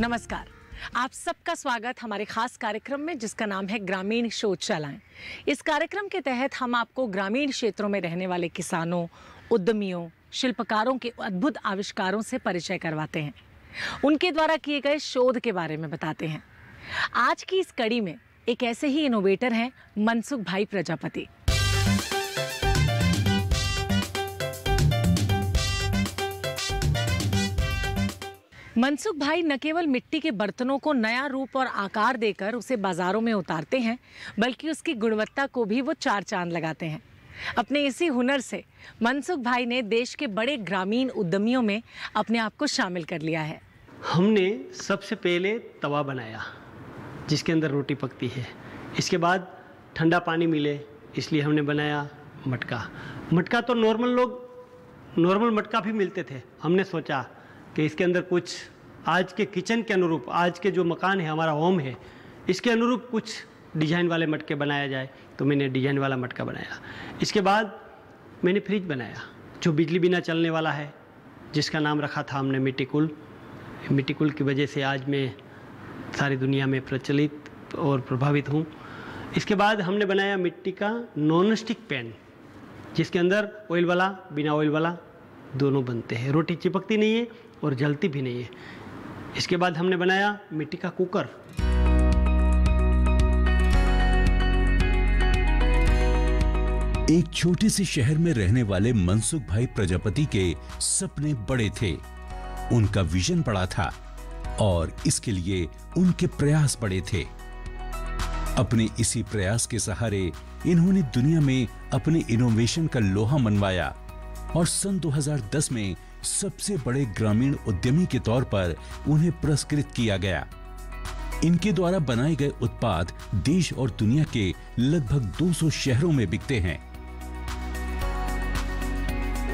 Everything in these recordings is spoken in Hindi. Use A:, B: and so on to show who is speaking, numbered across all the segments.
A: नमस्कार, आप सबका स्वागत हमारे खास कार्यक्रम में जिसका नाम है ग्रामीण शोधशालाएं। इस कार्यक्रम के तहत हम आपको ग्रामीण क्षेत्रों में रहने वाले किसानों, उद्यमियों, शिल्पकारों के अद्भुत आविष्कारों से परिचय करवाते हैं। उनके द्वारा किए गए शोध के बारे में बताते हैं। आज की इस कड़ी में एक ऐसे ही इनोवेटर हैं मनसुख भाई प्रजापति। मनसुख भाई न केवल मिट्टी के बर्तनों को नया रूप और आकार देकर उसे बाजारों में उतारते हैं, बल्कि उसकी गुणवत्ता को भी वो चार चांद लगाते हैं। अपने इसी हुनर से मनसुख भाई ने देश के बड़े ग्रामीण उद्यमियों में अपने आप को शामिल कर लिया है।
B: हमने सबसे पहले तवा बनाया जिसके अंदर रोटी पकती है। इसके बाद ठंडा पानी मिले इसलिए हमने बनाया मटका। मटका तो नॉर्मल मटका भी मिलते थे। हमने सोचा कि इसके अंदर कुछ आज के किचन के अनुरूप, आज के जो मकान है, हमारा होम है, इसके अनुरूप कुछ डिज़ाइन वाले मटके बनाया जाए। तो मैंने डिज़ाइन वाला मटका बनाया। इसके बाद मैंने फ्रिज बनाया जो बिजली बिना चलने वाला है, जिसका नाम रखा था हमने मिट्टी कूल। मिट्टी कूल की वजह से आज मैं सारी दुनिया में प्रचलित और प्रभावित हूँ। इसके बाद हमने बनाया मिट्टी का नॉन स्टिक पैन, जिसके अंदर ऑयल वाला, बिना ऑयल वाला दोनों बनते हैं। रोटी चिपकती नहीं है और जलती भी नहीं है। इसके बाद हमने बनाया मिट्टी का कुकर।
C: एक छोटे से शहर में रहने वाले मनसुख भाई प्रजापति के सपने बड़े थे। उनका विजन बड़ा था और इसके लिए उनके प्रयास बड़े थे। अपने इसी प्रयास के सहारे इन्होंने दुनिया में अपने इनोवेशन का लोहा मनवाया और सन 2010 में सबसे बड़े ग्रामीण उद्यमी के तौर पर उन्हें पुरस्कृत किया गया। इनके द्वारा बनाए गए उत्पाद देश और दुनिया के लगभग 200 शहरों में बिकते हैं।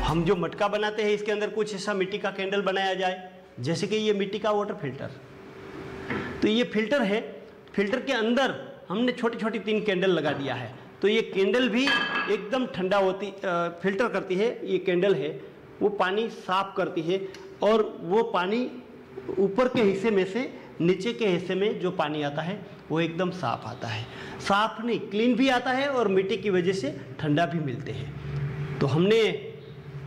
B: हम जो मटका बनाते हैं इसके अंदर कुछ ऐसा मिट्टी का कैंडल बनाया जाए, जैसे कि ये मिट्टी का वाटर फिल्टर। तो ये फिल्टर है, फिल्टर के अंदर हमने छोटी छोटी 3 कैंडल लगा दिया है। तो ये कैंडल भी एकदम ठंडा होती, फिल्टर करती है। ये कैंडल है वो पानी साफ करती है और वो पानी ऊपर के हिस्से में से नीचे के हिस्से में जो पानी आता है वो एकदम साफ आता है। साफ नहीं, क्लीन भी आता है और मिट्टी की वजह से ठंडा भी मिलते हैं। तो हमने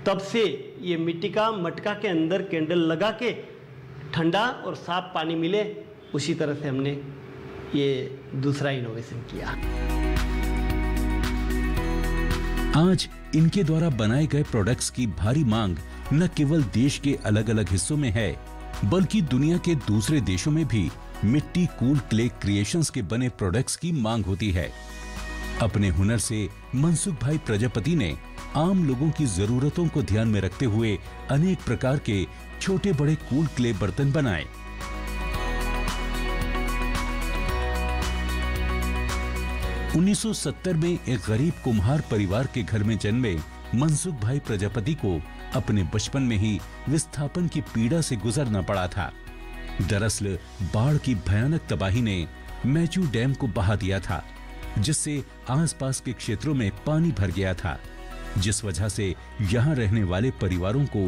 B: तब से ये मिट्टी का मटका के अंदर कैंडल लगा के ठंडा और साफ पानी मिले, उसी तरह से हमने ये दूसरा इनोवेशन किया।
C: आज इनके द्वारा बनाए गए प्रोडक्ट्स की भारी मांग न केवल देश के अलग अलग हिस्सों में है, बल्कि दुनिया के दूसरे देशों में भी मिट्टी कूल क्ले क्रिएशंस के बने प्रोडक्ट्स की मांग होती है। अपने हुनर से मनसुख भाई प्रजापति ने आम लोगों की जरूरतों को ध्यान में रखते हुए अनेक प्रकार के छोटे बड़े कूल क्ले बर्तन बनाए। – 1970 में एक गरीब कुम्हार परिवार के घर में जन्मे मनसुख भाई प्रजापति को अपने बचपन में ही विस्थापन की पीड़ा से गुजरना पड़ा था। दरअसल बाढ़ की भयानक तबाही ने मैचू डैम को बहा दिया था, जिससे आसपास के क्षेत्रों में पानी भर गया था, जिस वजह से यहाँ रहने वाले परिवारों को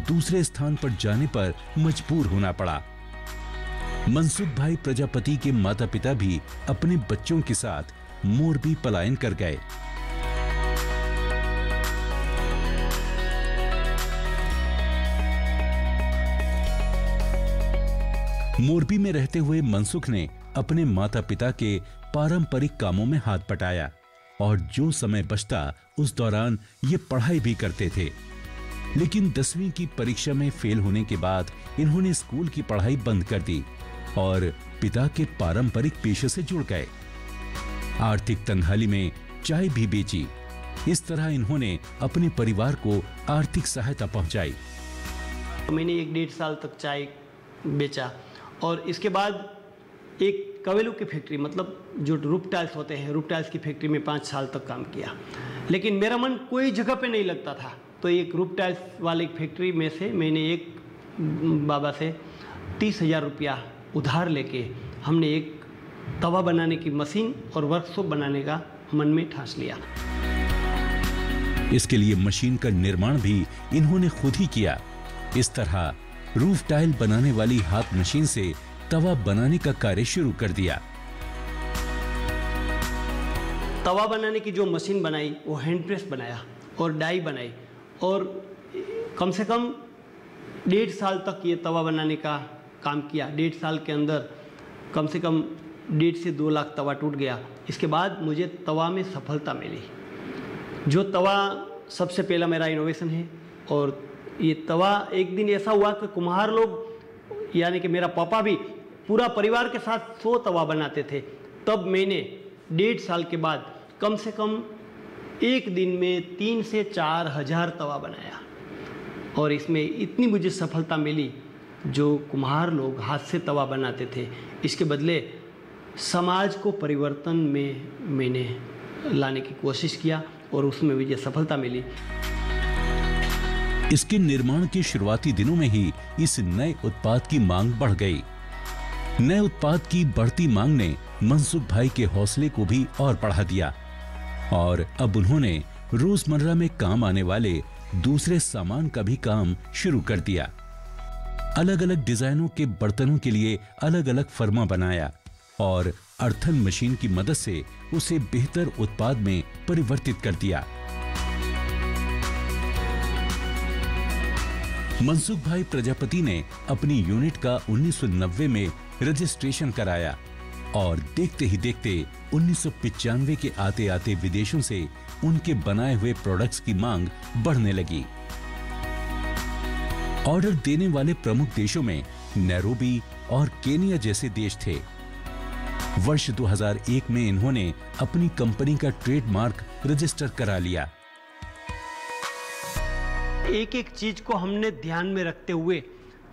C: दूसरे स्थान पर जाने पर मजबूर होना पड़ा। मनसुख भाई प्रजापति के माता पिता भी अपने बच्चों के साथ मोरबी पलायन कर गए। मोरबी में रहते हुए मनसुख ने अपने माता पिता के पारंपरिक कामों में हाथ बटाया और जो समय बचता उस दौरान ये पढ़ाई भी करते थे। लेकिन 10वीं की परीक्षा में फेल होने के बाद इन्होंने स्कूल की पढ़ाई बंद कर दी और पिता के पारंपरिक पेशे से जुड़ गए। आर्थिक तंगहाली में चाय भी बेची। इस तरह इन्होंने अपने परिवार को आर्थिक सहायता पहुंचाई।
B: मैंने 1-1.5 साल तक चाय बेचा और इसके बाद एक कवेलू की फैक्ट्री, मतलब जो रूफ टाइल्स होते हैं, रूफ टाइल्स की फैक्ट्री में 5 साल तक काम किया। लेकिन मेरा मन कोई जगह पे नहीं लगता था। तो एक रूफ टाइल्स वाली फैक्ट्री में से मैंने एक बाबा से 30,000 रुपया उधार लेके हमने एक तवा बनाने की मशीन और वर्कशॉप बनाने का मन में ठान लिया।
C: इसके लिए मशीन का निर्माण भी इन्होंने खुद ही किया। इस तरह रूफ टाइल बनाने वाली हाथ मशीन से तवा बनाने का कार्य शुरू कर दिया।
B: तवा बनाने की जो मशीन बनाई वो हैंड प्रेस बनाया और डाई बनाई, और कम से कम 1.5 साल तक ये तवा बनाने का काम किया। 1.5 साल के अंदर कम से कम 1.5 से 2 लाख तवा टूट गया। इसके बाद मुझे तवा में सफलता मिली। जो तवा सबसे पहला मेरा इनोवेशन है, और ये तवा एक दिन ऐसा हुआ कि कुम्हार लोग यानी कि मेरा पापा भी पूरा परिवार के साथ 100 तवा बनाते थे। तब मैंने 1.5 साल के बाद कम से कम एक दिन में 3 से 4 हज़ार तवा बनाया, और इसमें इतनी मुझे सफलता मिली। जो कुम्हार लोग हाथ से तवा बनाते थे, इसके बदले समाज को परिवर्तन में मैंने लाने की कोशिश किया और उसमें मुझे सफलता मिली।
C: इसके निर्माण के शुरुआती दिनों में ही इस नए उत्पाद की मांग बढ़ गई। नए उत्पाद की बढ़ती मांग ने मनसुख भाई के हौसले को भी और बढ़ा दिया, और अब उन्होंने रोजमर्रा में काम आने वाले दूसरे सामान का भी काम शुरू कर दिया। अलग अलग डिजाइनों के बर्तनों के लिए अलग अलग फर्मा बनाया, और अर्थन मशीन की मदद से उसे बेहतर उत्पाद में परिवर्तित कर दिया। मनसुख भाई प्रजापति ने अपनी यूनिट का 1990 में रजिस्ट्रेशन कराया, और देखते ही देखते 1995 के आते आते विदेशों से उनके बनाए हुए प्रोडक्ट्स की मांग बढ़ने लगी। ऑर्डर देने वाले प्रमुख देशों में नैरोबी और केनिया जैसे देश थे। वर्ष 2001 में इन्होंने अपनी कंपनी का ट्रेडमार्क रजिस्टर करा लिया।
B: एक एक चीज को हमने ध्यान में रखते हुए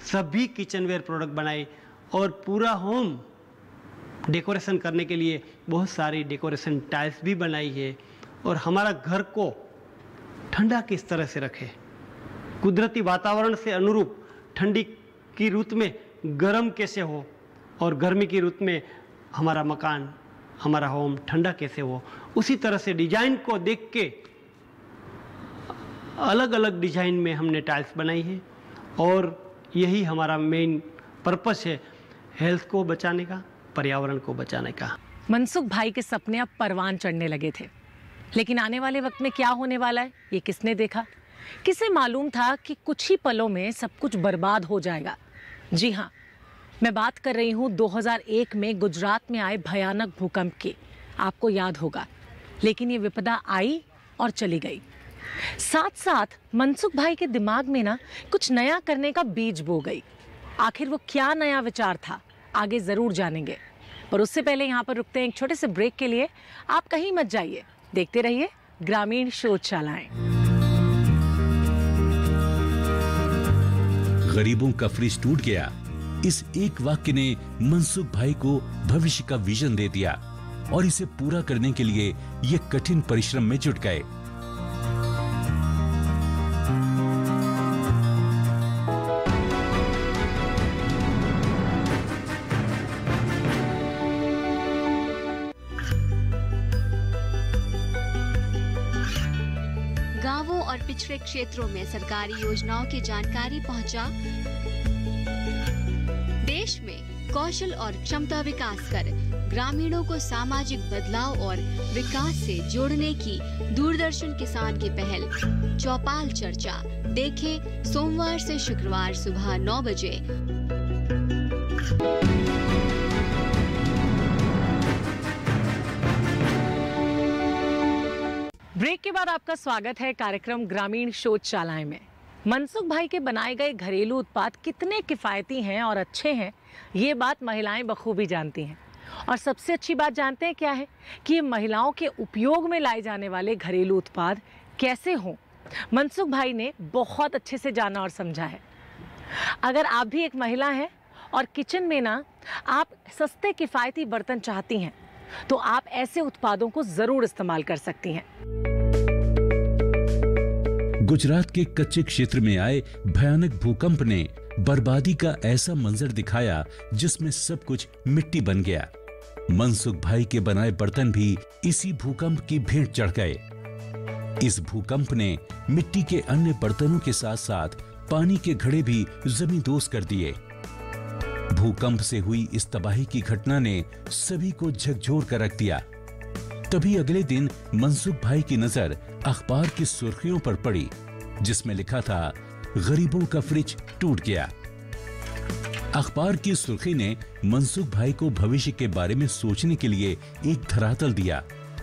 B: सभी किचनवेयर प्रोडक्ट बनाए, और पूरा होम डेकोरेशन करने के लिए बहुत सारी डेकोरेशन टाइल्स भी बनाई है। और हमारा घर को ठंडा किस तरह से रखे, कुदरती वातावरण से अनुरूप ठंडी की ऋतु में गर्म कैसे हो, और गर्मी की ऋतु में हमारा मकान, हमारा होम ठंडा कैसे हो, उसी तरह से डिजाइन को देख के अलग अलग डिजाइन में हमने टाइल्स बनाई है। और यही हमारा मेन पर्पस है, हेल्थ को बचाने का, पर्यावरण को बचाने का।
A: मनसुख भाई के सपने अब परवान चढ़ने लगे थे, लेकिन आने वाले वक्त में क्या होने वाला है ये किसने देखा। किसे मालूम था कि कुछ ही पलों में सब कुछ बर्बाद हो जाएगा। जी हाँ, मैं बात कर रही हूँ 2001 में गुजरात में आए भयानक भूकंप की। आपको याद होगा, लेकिन ये विपदा आई और चली गई। साथ साथ मनसुख भाई के दिमाग में ना कुछ नया करने का बीज बो गई। आखिर वो क्या नया विचार था, आगे जरूर जानेंगे, पर उससे पहले यहाँ पर रुकते हैं एक छोटे से ब्रेक के लिए। आप कहीं मत जाइए, देखते रहिए ग्रामीण शोधशालाएं।
C: गरीबों का फ्रिज टूट गया, इस एक वाक्य ने मनसुख भाई को भविष्य का विजन दे दिया, और इसे पूरा करने के लिए ये कठिन परिश्रम में जुट गए।
D: गांवों और पिछड़े क्षेत्रों में सरकारी योजनाओं की जानकारी पहुंचा। देश में कौशल और क्षमता विकास कर ग्रामीणों को सामाजिक बदलाव और विकास से जोड़ने की दूरदर्शन किसान की पहल चौपाल चर्चा देखें सोमवार से शुक्रवार सुबह 9 बजे।
A: ब्रेक के बाद आपका स्वागत है कार्यक्रम ग्रामीण शोधशालाएं में। मनसुख भाई के बनाए गए घरेलू उत्पाद कितने किफ़ायती हैं और अच्छे हैं, ये बात महिलाएं बखूबी जानती हैं। और सबसे अच्छी बात जानते हैं क्या है कि ये महिलाओं के उपयोग में लाए जाने वाले घरेलू उत्पाद कैसे हों, मनसुख भाई ने बहुत अच्छे से जाना और समझा है। अगर आप भी एक महिला हैं और किचन में ना आप सस्ते किफ़ायती बर्तन चाहती हैं, तो आप ऐसे उत्पादों को ज़रूर इस्तेमाल कर सकती हैं।
C: गुजरात के कच्चे क्षेत्र में आए भयानक भूकंप ने बर्बादी का ऐसा मंजर दिखाया जिसमें सब कुछ मिट्टी बन गया। मनसुख भाई के बनाए बर्तन भी इसी भूकंप की भेंट चढ़ गए। इस भूकंप ने मिट्टी के अन्य बर्तनों के साथ साथ पानी के घड़े भी जमींदोज कर दिए। भूकंप से हुई इस तबाही की घटना ने सभी को झकझोर कर रख दिया। तभी अगले दिन मनसुख भाई की नजर अखबार की सुर्खियों पर पड़ी, जिसमें लिखा था गरीबों का फ्रिज टूट गया। अखबार की सुर्खी ने मनसुख भाई को भविष्य के बारे में सोचने के लिए एक धरातल दिया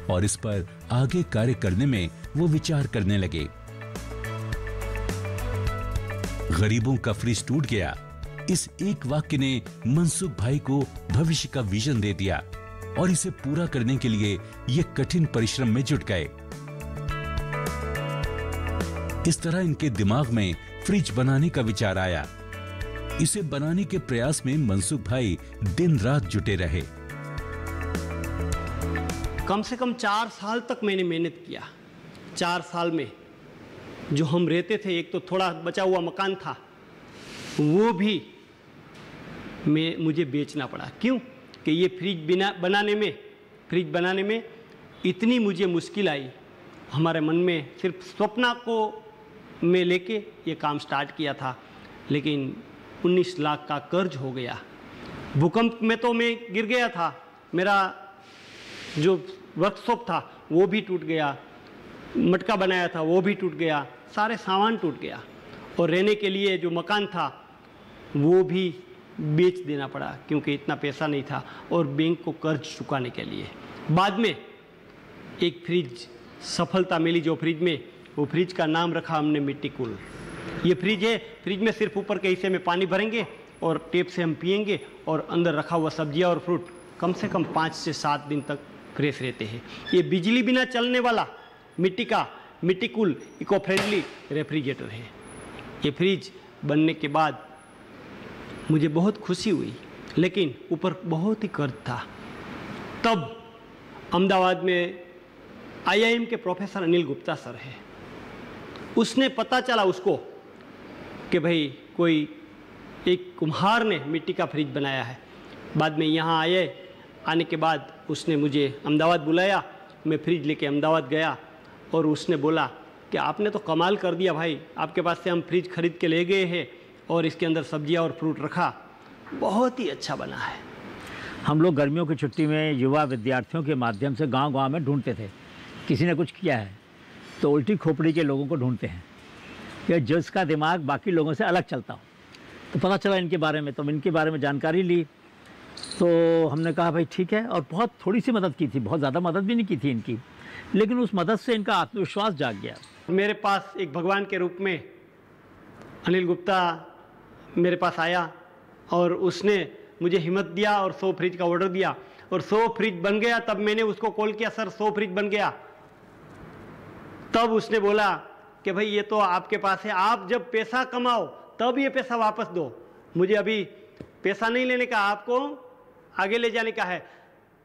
C: और इस पर आगे कार्य करने में वो विचार करने लगे। गरीबों का फ्रिज टूट गया, इस एक वाक्य ने मनसुख भाई को भविष्य का विजन दे दिया और इसे पूरा करने के लिए ये कठिन परिश्रम में जुट गए। इस तरह इनके दिमाग में फ्रिज बनाने का विचार आया। इसे बनाने के प्रयास में मनसुख भाई दिन रात जुटे रहे।
B: कम से कम 4 साल तक मैंने मेहनत किया। 4 साल में जो हम रहते थे, एक तो थोड़ा बचा हुआ मकान था, वो भी मुझे बेचना पड़ा। क्यों कि ये फ्रिज बनाने में इतनी मुझे मुश्किल आई। हमारे मन में सिर्फ स्वप्न को मैं लेके ये काम स्टार्ट किया था, लेकिन 19 लाख का कर्ज हो गया। भूकंप में तो मैं गिर गया था, मेरा जो वर्कशॉप था वो भी टूट गया, मटका बनाया था वो भी टूट गया, सारे सामान टूट गया और रहने के लिए जो मकान था वो भी बेच देना पड़ा क्योंकि इतना पैसा नहीं था और बैंक को कर्ज चुकाने के लिए। बाद में एक फ्रिज सफलता मिली जो फ्रिज में, वो फ्रिज का नाम रखा हमने मिट्टी कूल। ये फ्रिज है, फ्रिज में सिर्फ ऊपर के हिस्से में पानी भरेंगे और टेप से हम पिएंगे और अंदर रखा हुआ सब्जियां और फ्रूट कम से कम 5 से 7 दिन तक फ्रेश रहते हैं। ये बिजली बिना चलने वाला मिट्टी कूल इको फ्रेंडली रेफ्रिजरेटर है। ये फ्रिज बनने के बाद मुझे बहुत खुशी हुई, लेकिन ऊपर बहुत ही कर्ज था। तब अहमदाबाद में IIM के प्रोफेसर अनिल गुप्ता सर है, उसने पता चला उसको कि भाई कोई एक कुम्हार ने मिट्टी का फ्रिज बनाया है। बाद में यहाँ आने के बाद उसने मुझे अहमदाबाद बुलाया। मैं फ्रिज लेके अहमदाबाद गया और उसने बोला कि आपने तो कमाल कर दिया भाई, आपके पास से हम फ्रिज खरीद के ले गए हैं और इसके अंदर सब्जियां और फ्रूट रखा, बहुत ही अच्छा बना है।
E: हम लोग गर्मियों की छुट्टी में युवा विद्यार्थियों के माध्यम से गांव-गांव में ढूंढते थे, किसी ने कुछ किया है तो उल्टी खोपड़ी के लोगों को ढूंढते हैं कि जिसका दिमाग बाकी लोगों से अलग चलता हो। तो पता चला इनके बारे में, तो इनके बारे में जानकारी ली तो हमने कहा भाई ठीक है, और बहुत थोड़ी सी मदद की थी, बहुत ज़्यादा मदद भी नहीं की थी इनकी, लेकिन उस मदद से इनका आत्मविश्वास जाग गया।
B: मेरे पास एक भगवान के रूप में अनिल गुप्ता मेरे पास आया और उसने मुझे हिम्मत दिया और 100 फ्रिज का ऑर्डर दिया और 100 फ्रिज बन गया। तब मैंने उसको कॉल किया, सर 100 फ्रिज बन गया। तब उसने बोला कि भाई ये तो आपके पास है, आप जब पैसा कमाओ तब ये पैसा वापस दो, मुझे अभी पैसा नहीं लेने का, आपको आगे ले जाने का है।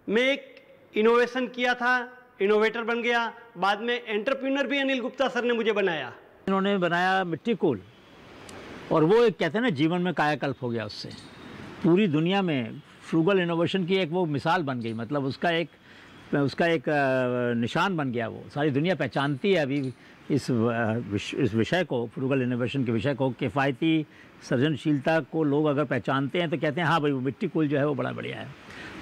B: मैं एक इनोवेशन किया था, इनोवेटर बन गया। बाद में एंटरप्रेन्योर भी अनिल गुप्ता सर ने मुझे बनाया।
E: इन्होंने बनाया मिट्टी कूल और वो एक कहते हैं ना जीवन में कायाकल्प हो गया उससे। पूरी दुनिया में फ्रूगल इनोवेशन की एक वो मिसाल बन गई, मतलब उसका एक निशान बन गया। वो सारी दुनिया पहचानती है अभी इस विषय को, फ्रूगल इनोवेशन के विषय को। किफ़ायती सृजनशीलता को लोग अगर पहचानते हैं तो कहते हैं हाँ भाई वो मिट्टी कूल जो है वो बड़ा बढ़िया है।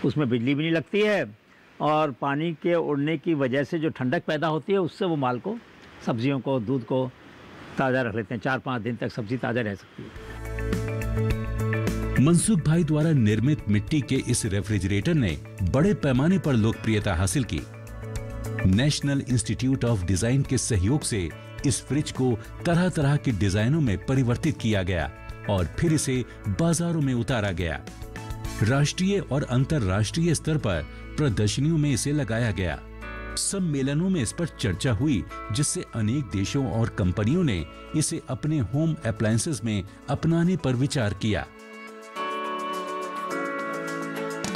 E: उसमें बिजली भी नहीं लगती है और पानी के उड़ने की वजह से जो ठंडक पैदा होती है उससे वो माल को, सब्जियों को, दूध को ताज़ा रख लेते हैं। 4-5 दिन तक सब्जी ताज़ा रह सकती है।
C: मनसुख भाई द्वारा निर्मित मिट्टी के इस रेफ्रिजरेटर ने बड़े पैमाने पर लोकप्रियता हासिल की। नेशनल इंस्टीट्यूट ऑफ डिजाइन के सहयोग से इस फ्रिज को तरह तरह के डिजाइनों में परिवर्तित किया गया और फिर इसे बाजारों में उतारा गया। राष्ट्रीय और अंतर्राष्ट्रीय स्तर पर प्रदर्शनियों में इसे लगाया गया। सम्मेलनों में इस पर चर्चा हुई, जिससे अनेक देशों और कंपनियों ने इसे अपने होम अप्लायंसेस में अपनाने पर विचार किया।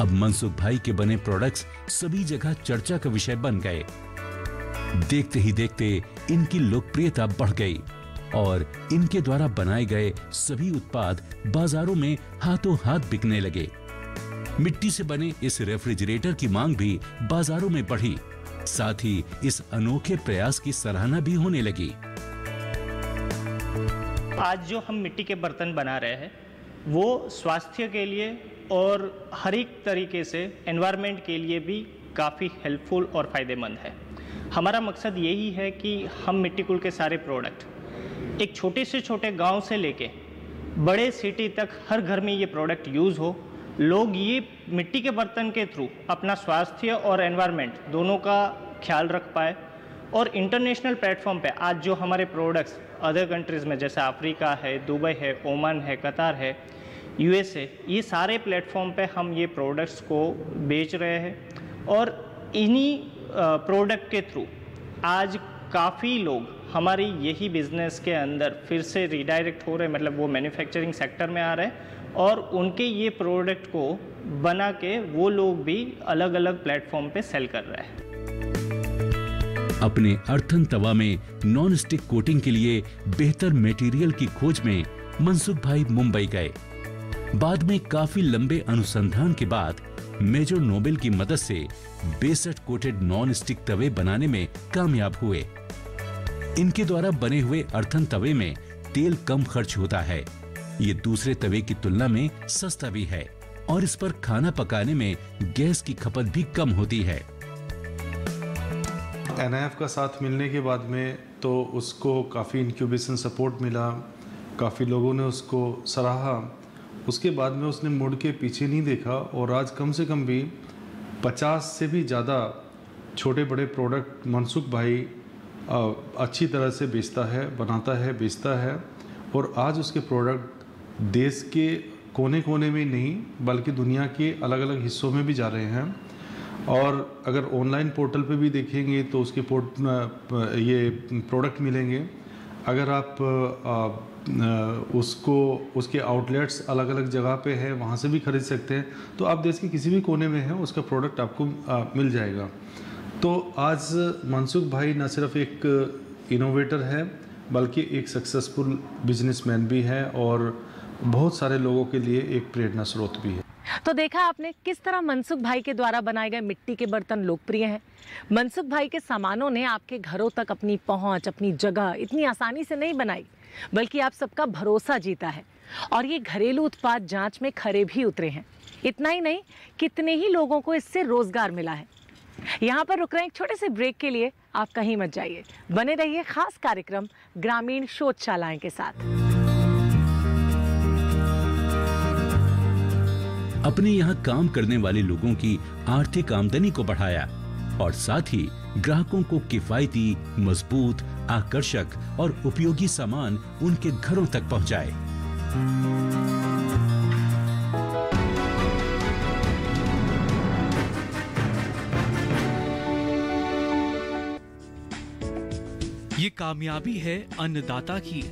C: अब मनसुख भाई के बने प्रोडक्ट्स सभी जगह चर्चा का विषय बन गए। देखते ही देखते इनकी लोकप्रियता बढ़ गई और इनके द्वारा बनाए गए सभी उत्पाद बाजारों में हाथों हाथ बिकने लगे। मिट्टी से बने इस रेफ्रिजरेटर की मांग भी बाजारों में बढ़ी, साथ ही इस अनोखे प्रयास की सराहना भी होने लगी।
F: आज जो हम मिट्टी के बर्तन बना रहे हैं वो स्वास्थ्य के लिए और हर एक तरीके से एनवायरनमेंट के लिए भी काफ़ी हेल्पफुल और फ़ायदेमंद है। हमारा मकसद यही है कि हम मिट्टी कूल के सारे प्रोडक्ट एक छोटे से छोटे गांव से लेके बड़े सिटी तक हर घर में ये प्रोडक्ट यूज़ हो, लोग ये मिट्टी के बर्तन के थ्रू अपना स्वास्थ्य और एनवायरनमेंट दोनों का ख्याल रख पाए। और इंटरनेशनल प्लेटफॉर्म पे आज जो हमारे प्रोडक्ट्स अदर कंट्रीज़ में जैसे अफ्रीका है, दुबई है, ओमान है, कतार है, यूएसए, ये सारे प्लेटफॉर्म पे हम ये प्रोडक्ट्स को बेच रहे हैं। और इन्हीं प्रोडक्ट के थ्रू आज काफ़ी लोग हमारी यही बिज़नेस के अंदर फिर से रिडायरेक्ट हो रहे हैं, मतलब वो मैन्युफैक्चरिंग सेक्टर में आ रहे हैं और उनके ये प्रोडक्ट को बना के वो लोग भी अलग अलग प्लेटफॉर्म पे सेल कर रहे हैं।
C: अपने अर्थन तवा में नॉन स्टिक कोटिंग के लिए बेहतर मटेरियल की खोज में मनसुख भाई मुंबई गए। बाद में काफी लंबे अनुसंधान के बाद मेजर नोबेल की मदद से 62 कोटेड नॉन स्टिक तवे बनाने में कामयाब हुए। इनके द्वारा बने हुए अर्थन तवे में तेल कम खर्च होता है, ये दूसरे तवे की तुलना में सस्ता भी है और इस पर खाना पकाने में गैस की खपत भी कम होती है।
G: NIF का साथ मिलने के बाद में तो उसको काफ़ी इंक्यूबेशन सपोर्ट मिला, काफ़ी लोगों ने उसको सराहा। उसके बाद में उसने मुड़ के पीछे नहीं देखा और आज कम से कम भी 50 से भी ज़्यादा छोटे बड़े प्रोडक्ट मनसुख भाई अच्छी तरह से बेचता है, बनाता है, बेचता है। और आज उसके प्रोडक्ट देश के कोने कोने में नहीं बल्कि दुनिया के अलग अलग हिस्सों में भी जा रहे हैं। और अगर ऑनलाइन पोर्टल पे भी देखेंगे तो उसके ये प्रोडक्ट मिलेंगे। अगर आप उसके आउटलेट्स अलग अलग जगह पे है, वहाँ से भी खरीद सकते हैं। तो आप देश के किसी भी कोने में हैं उसका प्रोडक्ट आपको मिल जाएगा। तो आज मनसुख भाई न सिर्फ एक इनोवेटर है बल्कि एक सक्सेसफुल बिजनेसमैन भी है और बहुत सारे लोगों के लिए एक प्रेरणा स्रोत भी है।
A: तो देखा आपने किस तरह मनसुख भाई के द्वारा बनाए गए मिट्टी के बर्तन लोकप्रिय हैं। मनसुख भाई के सामानों ने आपके घरों तक अपनी पहुंच, अपनी जगह इतनी आसानी से नहीं बनाई बल्कि आप सबका भरोसा जीता है और ये घरेलू उत्पाद जांच में खरे भी उतरे हैं। इतना ही नहीं, कितने ही लोगों को इससे रोजगार मिला है। यहाँ पर रुक रहे हैं एक छोटे से ब्रेक के लिए, आप कहीं मत जाइए, बने रहिए खास कार्यक्रम ग्रामीण शोधशालाएं के साथ।
C: अपने यहाँ काम करने वाले लोगों की आर्थिक आमदनी को बढ़ाया और साथ ही ग्राहकों को किफायती, मजबूत, आकर्षक और उपयोगी सामान उनके घरों तक पहुंचाए।
H: ये कामयाबी है अन्नदाता की।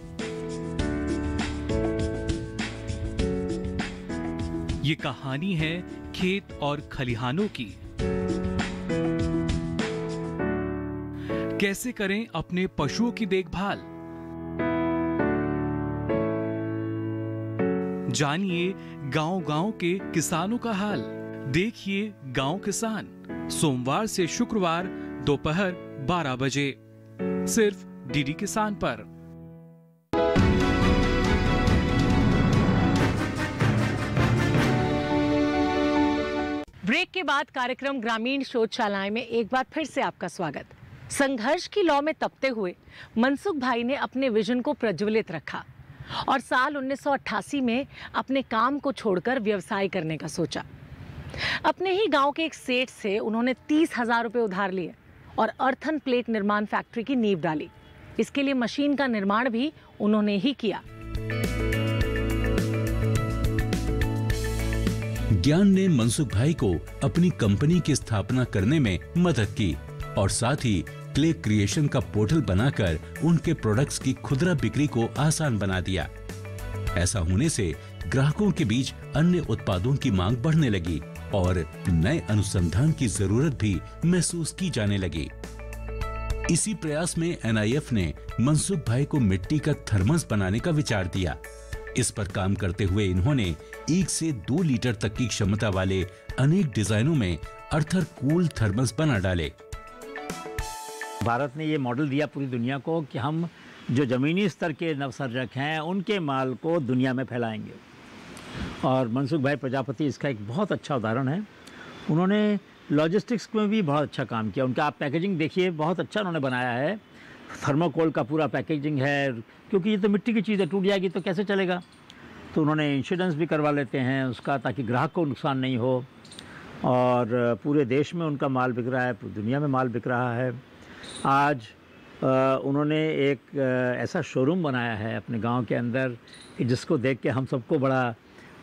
H: ये कहानी है खेत और खलिहानों की। कैसे करें अपने पशुओं की देखभाल, जानिए गांव-गांव के किसानों का हाल। देखिए गांव किसान, सोमवार से शुक्रवार दोपहर 12 बजे सिर्फ डीडी किसान पर।
A: ब्रेक के बाद कार्यक्रम ग्रामीण शोधशालाएं में एक बार फिर से आपका स्वागत। संघर्ष की लौ में तपते हुए मनसुख भाई ने अपने विजन को प्रज्वलित रखा और साल 1988 में अपने काम को छोड़कर व्यवसाय करने का सोचा। अपने ही गांव के एक सेठ से उन्होंने 30,000 रुपए उधार लिए और अर्थन प्लेट निर्माण फैक्ट्री की नींव डाली। इसके लिए मशीन का निर्माण भी उन्होंने ही किया।
C: ज्ञान ने मनसुख भाई को अपनी कंपनी की स्थापना करने में मदद की और साथ ही क्ले क्रिएशन का पोर्टल बनाकर उनके प्रोडक्ट्स की खुदरा बिक्री को आसान बना दिया। ऐसा होने से ग्राहकों के बीच अन्य उत्पादों की मांग बढ़ने लगी और नए अनुसंधान की जरूरत भी महसूस की जाने लगी। इसी प्रयास में NIF ने मनसुख भाई को मिट्टी का थर्मस बनाने का विचार दिया। इस पर काम करते हुए इन्होंने 1 से 2 लीटर तक की क्षमता वाले अनेक डिजाइनों में अर्थर कूल थर्मस बना डाले।
E: भारत ने ये मॉडल दिया पूरी दुनिया को कि हम जो जमीनी स्तर के नवसर्जक हैं उनके माल को दुनिया में फैलाएंगे। और मनसुख भाई प्रजापति इसका एक बहुत अच्छा उदाहरण है। उन्होंने लॉजिस्टिक्स में भी बहुत अच्छा काम किया। उनका आप पैकेजिंग देखिए, बहुत अच्छा उन्होंने बनाया है। थर्माकोल का पूरा पैकेजिंग है, क्योंकि ये तो मिट्टी की चीज़ है, टूट जाएगी तो कैसे चलेगा। तो उन्होंने इंश्योरेंस भी करवा लेते हैं उसका, ताकि ग्राहक को नुकसान नहीं हो। और पूरे देश में उनका माल बिक रहा है, पूरी दुनिया में माल बिक रहा है। आज उन्होंने एक ऐसा शोरूम बनाया है अपने गांव के अंदर कि जिसको देख के हम सबको बड़ा,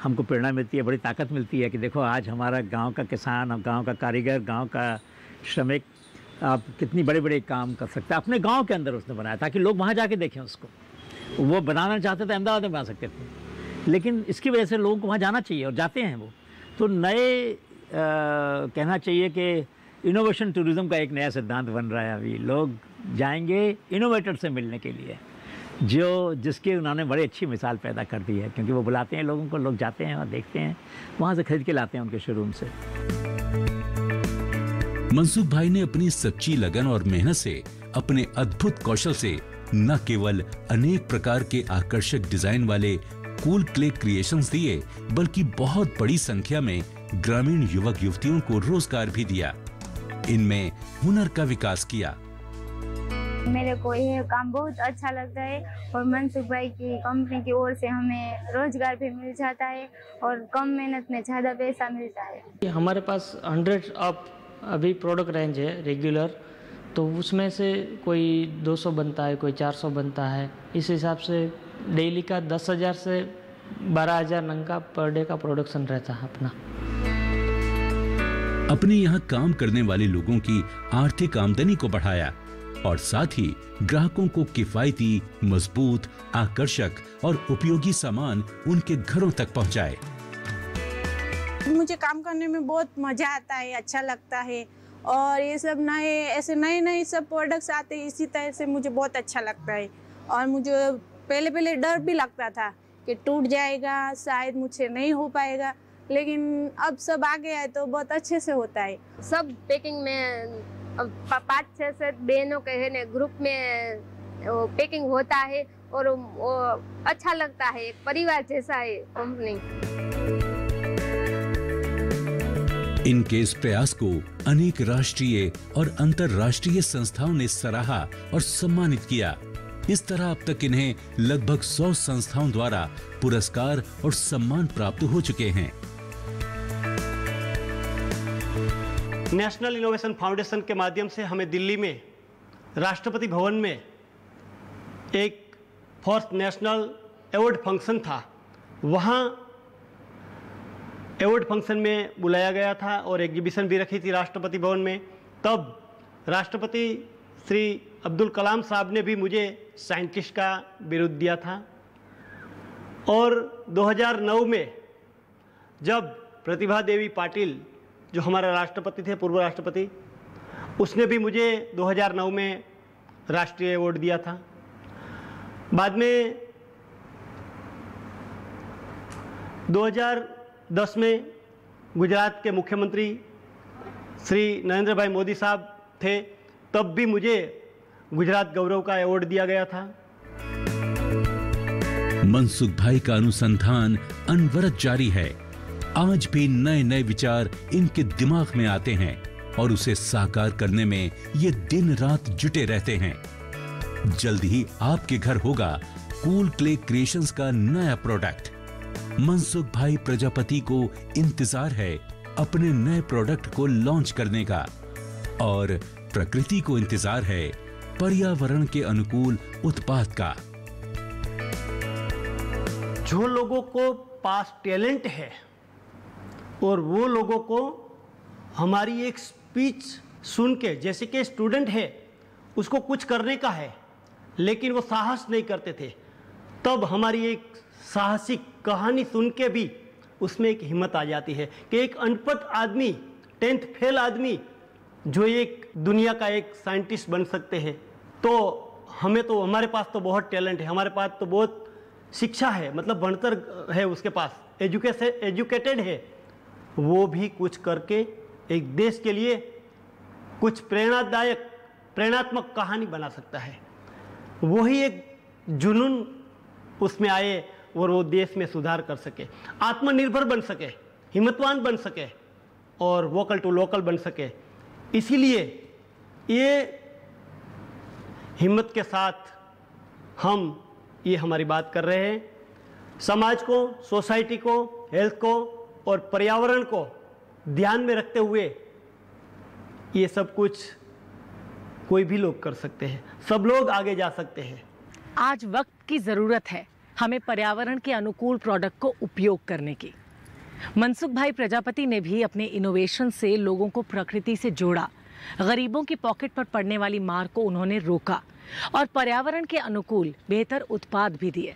E: हमको प्रेरणा मिलती है, बड़ी ताकत मिलती है कि देखो आज हमारा गांव का किसान, गांव का कारीगर, गांव का श्रमिक आप कितनी बड़े बड़े काम कर सकते हैं। अपने गांव के अंदर उसने बनाया ताकि लोग वहां जाके देखें उसको। वो बनाना चाहते थे अहमदाबाद में बना सकते थे, लेकिन इसकी वजह से लोगों को वहाँ जाना चाहिए और जाते हैं वो। तो नए कहना चाहिए कि इनोवेशन टूरिज़्म का एक नया सिद्धांत बन रहा है। अभी लोग जाएंगे इनोवेटर से मिलने के लिए, जिसकी उन्होंने बड़ी अच्छी मिसाल पैदा कर दी है, क्योंकि वो बुलाते हैं लोगों को, लोग जाते हैं और देखते हैं, वहाँ से खरीद के लाते हैं उनके शोरूम से।
C: मनसुख भाई ने अपनी सच्ची लगन और मेहनत से, अपने अद्भुत कौशल से न केवल अनेक प्रकार के आकर्षक डिजाइन वाले कूल क्ले क्रिएशंस दिए, बल्कि बहुत बड़ी संख्या में ग्रामीण युवक युवतियों को रोजगार भी दिया। इनमें हुनर का विकास किया।
I: मेरे को यह काम बहुत अच्छा लगता है और मनसुख भाई की कंपनी की ओर से हमें रोजगार भी मिल जाता है और कम मेहनत में ज़्यादा पैसा मिलता है।
J: हमारे पास 100 अप अभी प्रोडक्ट रेंज है रेगुलर, तो उसमें से कोई 200 बनता है, कोई 400 बनता है। इस हिसाब से डेली का 10,000 से 12,000 नंग का पर डे का प्रोडक्शन रहता है अपना।
C: अपने यहाँ काम करने वाले लोगों की आर्थिक आमदनी को बढ़ाया और साथ ही ग्राहकों को किफायती, मजबूत, आकर्षक और उपयोगी सामान उनके घरों तक पहुँचाए।
K: मुझे काम करने में बहुत मजा आता है, अच्छा लगता है और ये सब नए सब प्रोडक्ट्स आते हैं, इसी तरह से मुझे बहुत अच्छा लगता है। और मुझे पहले डर भी लगता था कि टूट जाएगा, शायद मुझसे नहीं हो पाएगा, लेकिन अब सब आ गया है तो बहुत अच्छे से होता है।
L: सब पैकिंग में 5-6 से बहनों के है ने ग्रुप में पैकिंग होता है और वो अच्छा लगता है, एक परिवार जैसा है कंपनी।
C: इनके इस प्रयास को अनेक राष्ट्रीय और अंतर्राष्ट्रीय संस्थाओं ने सराहा और सम्मानित किया। इस तरह अब तक इन्हें लगभग 100 संस्थाओं द्वारा पुरस्कार और सम्मान प्राप्त हो चुके हैं।
B: नेशनल इनोवेशन फाउंडेशन के माध्यम से हमें दिल्ली में राष्ट्रपति भवन में एक फर्स्ट नेशनल अवार्ड फंक्शन था, वहाँ अवार्ड फंक्शन में बुलाया गया था और एग्जीबिशन भी रखी थी राष्ट्रपति भवन में। तब राष्ट्रपति श्री अब्दुल कलाम साहब ने भी मुझे साइंटिस्ट का बिरुद दिया था। और 2009 में जब प्रतिभा देवी पाटिल जो हमारा राष्ट्रपति थे, पूर्व राष्ट्रपति, उसने भी मुझे 2009 में राष्ट्रीय अवार्ड दिया था। बाद में 2010 में गुजरात के मुख्यमंत्री श्री नरेंद्र भाई मोदी साहब थे, तब भी मुझे गुजरात गौरव का अवार्ड दिया गया था।
C: मनसुख भाई का अनुसंधान अनवरत जारी है। आज भी नए नए विचार इनके दिमाग में आते हैं और उसे साकार करने में ये दिन रात जुटे रहते हैं। जल्द ही आपके घर होगा कूल क्ले क्रिएशंस का नया प्रोडक्ट। मनसुख भाई प्रजापति को इंतजार है अपने नए प्रोडक्ट को लॉन्च करने का और प्रकृति को इंतजार है पर्यावरण के अनुकूल उत्पाद का।
B: जो लोगों को पास टैलेंट है और वो लोगों को हमारी एक स्पीच सुन के, जैसे कि स्टूडेंट है उसको कुछ करने का है लेकिन वो साहस नहीं करते थे, तब हमारी एक साहसिक कहानी सुन के भी उसमें एक हिम्मत आ जाती है कि एक अनपढ़ आदमी, 10th फेल आदमी जो एक दुनिया का एक साइंटिस्ट बन सकते हैं। तो हमारे पास तो बहुत टैलेंट है, हमारे पास तो बहुत शिक्षा है, मतलब बढ़तर है, उसके पास एजुकेटेड है, वो भी कुछ करके एक देश के लिए कुछ प्रेरणात्मक कहानी बना सकता है। वही एक जुनून उसमें आए और वो देश में सुधार कर सके, आत्मनिर्भर बन सके, हिम्मतवान बन सके और वोकल टू लोकल बन सके। इसीलिए ये हिम्मत के साथ हम ये हमारी बात कर रहे हैं। समाज को, सोसाइटी को, हेल्थ को और पर्यावरण को ध्यान में रखते हुए ये सब कुछ कोई भी लोग कर सकते हैं, सब लोग आगे जा सकते हैं।
A: आज वक्त की ज़रूरत है हमें पर्यावरण के अनुकूल प्रोडक्ट को उपयोग करने की। मनसुख भाई प्रजापति ने भी अपने इनोवेशन से लोगों को प्रकृति से जोड़ा, गरीबों की पॉकेट पर पड़ने वाली मार को उन्होंने रोका और पर्यावरण के अनुकूल बेहतर उत्पाद भी दिए।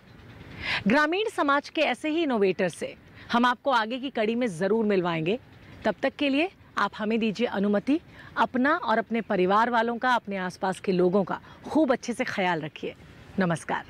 A: ग्रामीण समाज के ऐसे ही इनोवेटर से हम आपको आगे की कड़ी में ज़रूर मिलवाएंगे। तब तक के लिए आप हमें दीजिए अनुमति। अपना और अपने परिवार वालों का, अपने आसपास के लोगों का खूब अच्छे से ख्याल रखिए। नमस्कार।